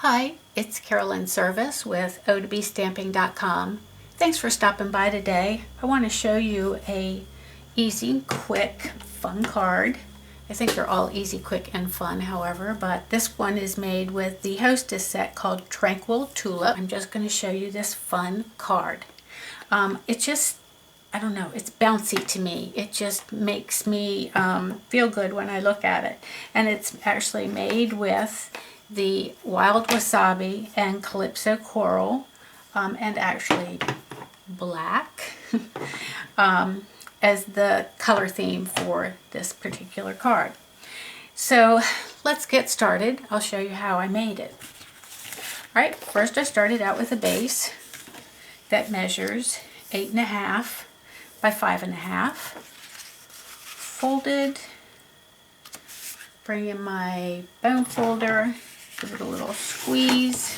Hi, it's AtYourServiss with O2Bstamping.com. Thanks for stopping by today. I want to show you a easy, quick, fun card. I think they're all easy, quick, and fun, however, but this one is made with the Hostess set called Tranquil Tulips. I'm just going to show you this fun card. It just, I don't know, it's bouncy to me. It just makes me feel good when I look at it. And it's actually made with the wild wasabi and calypso coral, and actually black as the color theme for this particular card. So let's get started. I'll show you how I made it. Alright, first I started out with a base that measures 8.5 by 5.5. Folded, bring in my bone folder, give it a little squeeze,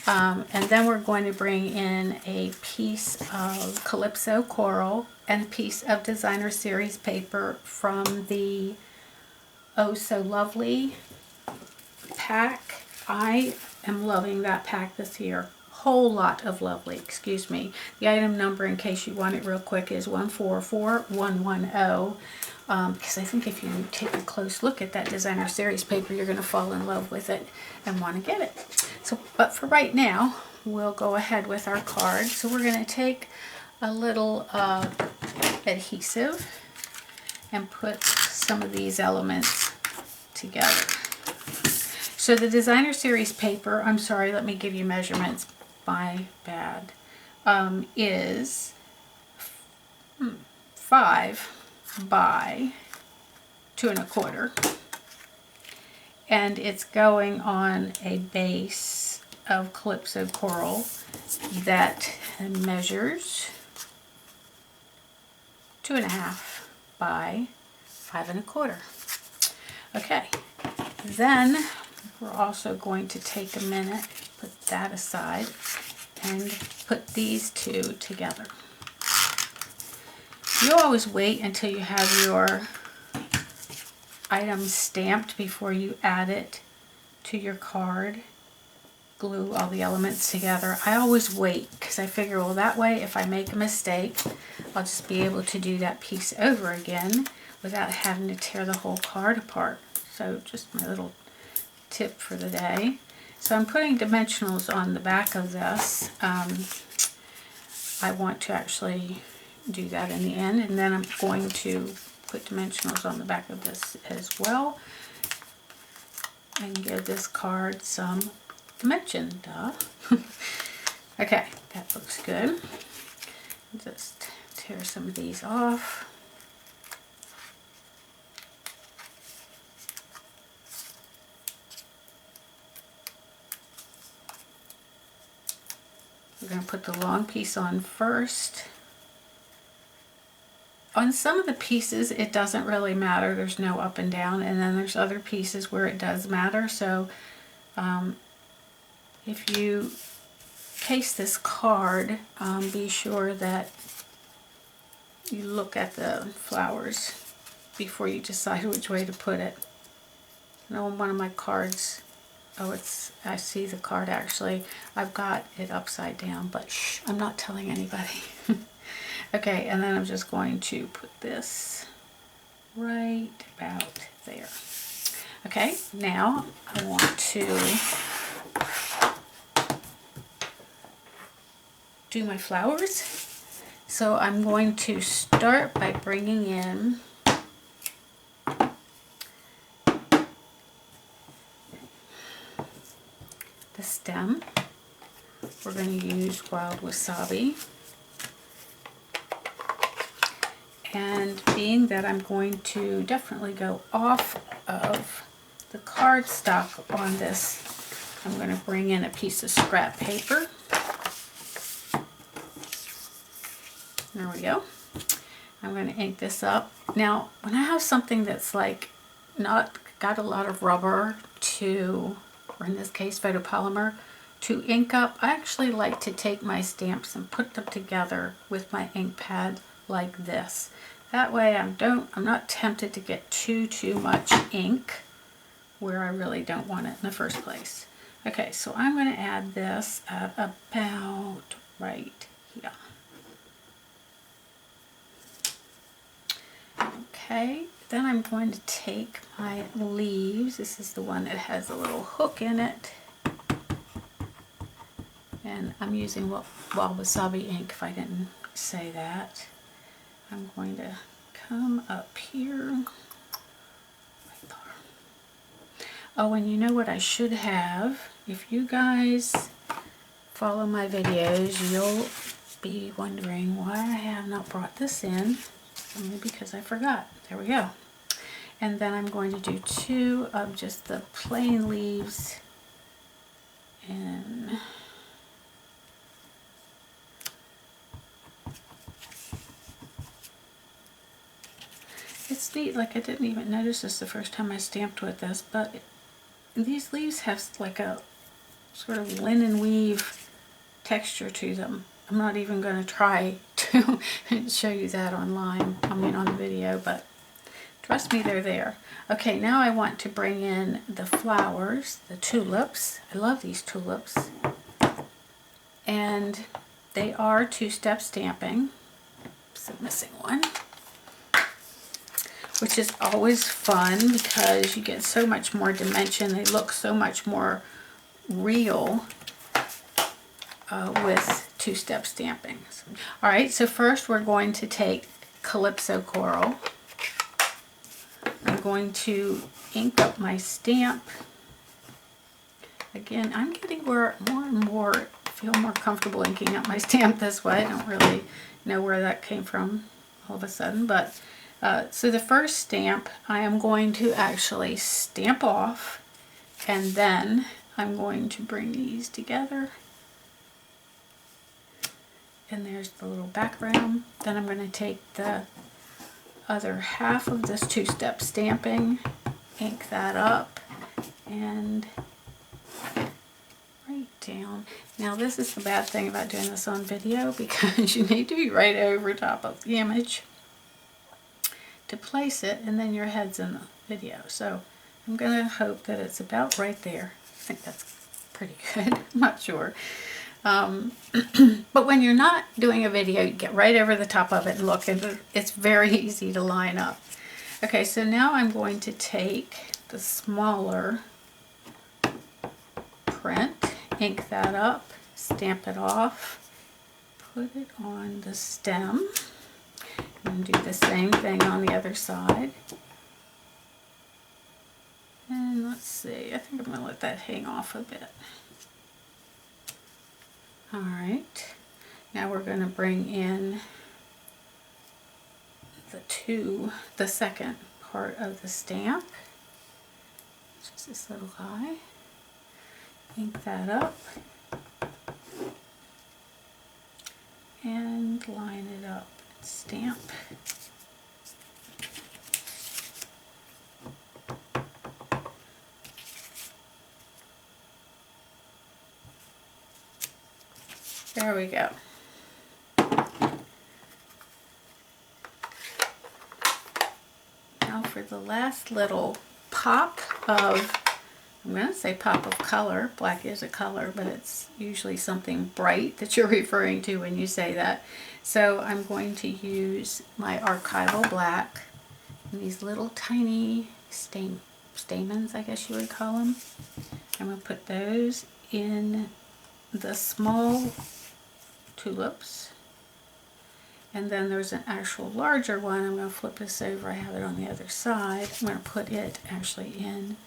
and then we're going to bring in a piece of calypso coral and a piece of designer series paper from the Oh So Lovely pack. I am loving that pack this year. Whole lot of lovely, excuse me. The item number, in case you want it real quick, is 144110. Because I think if you take a close look at that designer series paper, you're going to fall in love with it and want to get it. So, but for right now, we'll go ahead with our card. So we're going to take a little adhesive and put some of these elements together. So the designer series paper, I'm sorry, let me give you measurements. My bad. Is 5 by 2.25, and it's going on a base of calypso coral that measures 2.5 by 5.25. Okay, then we're also going to take a minute, put that aside, and put these two together. You always wait until you have your item stamped before you add it to your card. Glue all the elements together. I always wait because I figure, well, that way if I make a mistake, I'll just be able to do that piece over again without having to tear the whole card apart. So just my little tip for the day. So I'm putting dimensionals on the back of this. I want to actually do that in the end, and then I'm going to put dimensionals on the back of this as well and give this card some dimension. Duh. Okay, that looks good. Just tear some of these off. We're going to put the long piece on first. On some of the pieces it doesn't really matter, there's no up and down, and then there's other pieces where it does matter. So if you case this card, be sure that you look at the flowers before you decide which way to put it. I know on one of my cards, I see the card actually, I've got it upside down, but shh, I'm not telling anybody. Okay, and then I'm just going to put this right about there. Okay, now I want to do my flowers. So I'm going to start by bringing in the stem. We're going to use wild wasabi. And being that I'm going to definitely go off of the cardstock on this, I'm going to bring in a piece of scrap paper. There we go. I'm going to ink this up. Now, when I have something that's like not got a lot of rubber to, or in this case photopolymer, to ink up, I actually like to take my stamps and put them together with my ink pad like this. That way I'm not tempted to get too much ink where I really don't want it in the first place. Okay, so I'm going to add this at about right here. Okay, then I'm going to take my leaves. This is the one that has a little hook in it. And I'm using wasabi ink, if I didn't say that. I'm going to come up here. Right there. Oh, and you know what I should have? If you guys follow my videos, you'll be wondering why I have not brought this in. Only because I forgot. There we go. And then I'm going to do 2 of just the plain leaves. And it's neat, like I didn't even notice this the first time I stamped with this, but these leaves have like a sort of linen weave texture to them. I'm not even going to try to show you that online, I mean on the video, but trust me, they're there. Okay, now I want to bring in the flowers, the tulips. I love these tulips. And they are 2-step stamping. So missing one. Which is always fun because you get so much more dimension. They look so much more real with 2-step stamping. All right, so first we're going to take Calypso Coral. I'm going to ink up my stamp. Again, I'm getting more and more feel more comfortable inking up my stamp this way. I don't really know where that came from all of a sudden, but so the first stamp I am going to actually stamp off, and then I'm going to bring these together. And there's the little background. Then I'm going to take the other half of this 2-step stamping, ink that up, and right down. Now this is the bad thing about doing this on video, because you need to be right over top of the image to place it, and then your head's in the video. So I'm going to hope that it's about right there. I think that's pretty good. I'm not sure. But when you're not doing a video, you get right over the top of it and look, and it's very easy to line up. Okay, so now I'm going to take the smaller print, ink that up, stamp it off, put it on the stem, and do the same thing on the other side. And let's see, I think I'm going to let that hang off a bit. Alright, now we're going to bring in the second part of the stamp, which is this little guy. Ink that up and line it up and stamp. There we go. Now for the last little pop of, I'm going to say pop of color. Black is a color, but it's usually something bright that you're referring to when you say that. So I'm going to use my archival black and these little tiny stamens, I guess you would call them. I'm going to put those in the small tulips, and then there's an actual larger one. I'm going to flip this over. I have it on the other side. I'm going to put it actually in.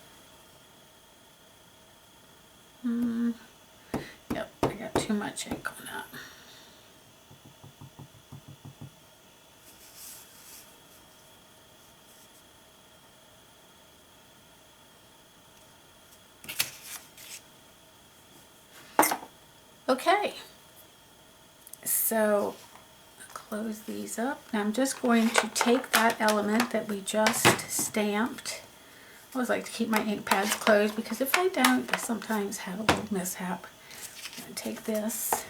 Yep, I got too much ink on that. Okay, so close these up. Now I'm just going to take that element that we just stamped. I always like to keep my ink pads closed, because if I don't, I sometimes have a little mishap. I'm going to take this.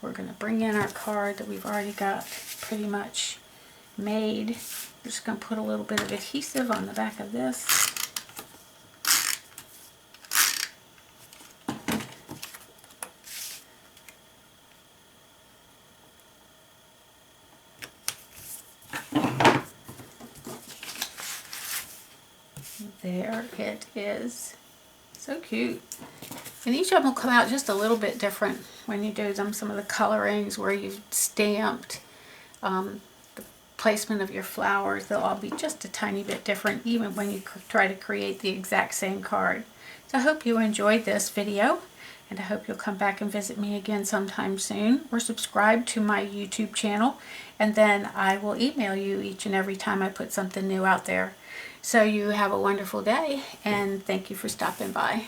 We're going to bring in our card that we've already got pretty much made. I'm just going to put a little bit of adhesive on the back of this. there it is. So cute. And each of them will come out just a little bit different when you do them. Some of the colorings where you've stamped, the placement of your flowers, they'll all be just a tiny bit different even when you try to create the exact same card. So I hope you enjoyed this video, and I hope you'll come back and visit me again sometime soon, or subscribe to my YouTube channel, and then I will email you each and every time I put something new out there. So you have a wonderful day, and thank you for stopping by.